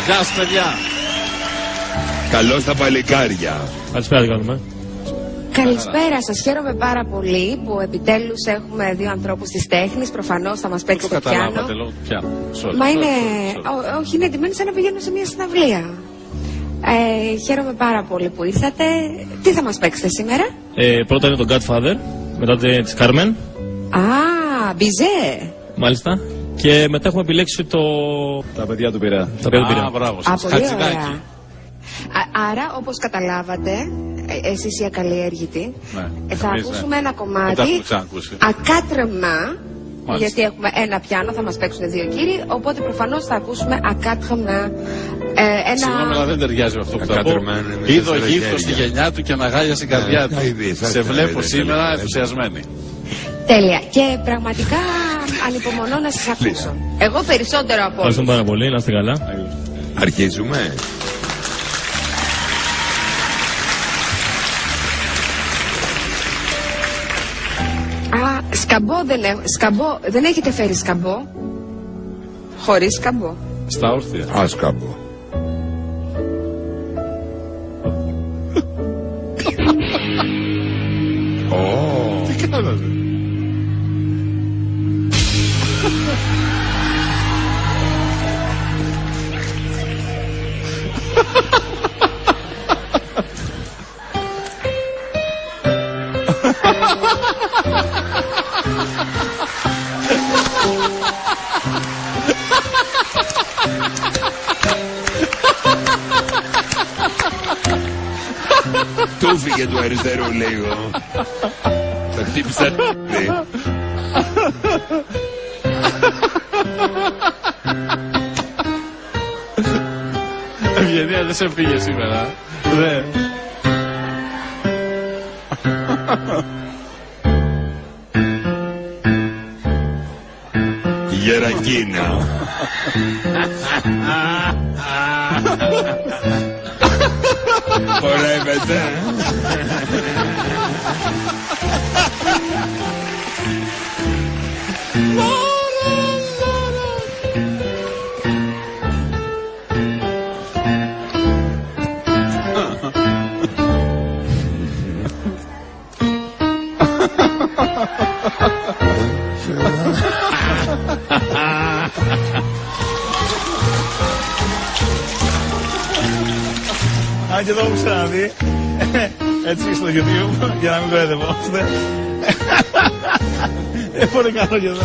Γεια σας παιδιά. Καλώς τα παλικάρια. Καλησπέρα, τι κάνουμε. Καλησπέρα σας, χαίρομαι πάρα πολύ που επιτέλους έχουμε δύο ανθρώπους της τέχνης. Προφανώς θα μας παίξει το πιάνο. Μα είναι, όχι, είναι εντυμένοι σαν να πηγαίνουν σε μια συναυλία. Χαίρομαι πάρα πολύ που ήρθατε. Τι θα μας παίξετε σήμερα? Πρώτα είναι το Godfather, μετά της Carmen. Α, Μπιζέ. Μάλιστα. Και μετά έχουμε επιλέξει το... Τα παιδιά του Πειραιά. Τα παιδιά του Πειραιά. Μπράβο Α, σας. πολύ ωραία. Χατζηδάκι. Άρα, όπως καταλάβατε, εσείς οι ακαλλιέργητοι, θα εμείς, ακούσουμε ένα Δεν τα κομμάτι έχουμε ξανακούσει. ακάτρεμα, Μάλιστα. γιατί έχουμε ένα πιάνο, θα μας παίξουν δύο κύριοι, οπότε προφανώς θα ακούσουμε ακάτρεμα. Συγγνώμη, αλλά δεν ταιριάζει με αυτό που θα πω. Ακάτρεμα είναι με Είδω τέσσερα γύφτο στη χέρια. γενιά του και αναγάλια στην καρδιά του. Σε βλέπω σήμερα ενθουσιασμένη. Τέλεια. Και πραγματικά ανυπομονώ να σας ακούσω. Εγώ περισσότερο από όλους. Ευχαριστούμε πάρα πολύ, να είστε καλά. Αρχίζουμε. Α, σκαμπό δεν έχετε φέρει σκαμπό? Χωρίς σκαμπό. Στα όρθια. Άσκαμπο. Τι κάνατε. Του φύγε του αριστερού λίγο. Θα χτύπησα. Ευγενία δεν σε φύγε σήμερα. Ναι. Γερακίνα. Χορεύεται. Αν και εδώ μου ξαναδεί, έτσι στο YouTube, για να μην κοροϊδευόμαστε. Πολύ καλό και εδώ.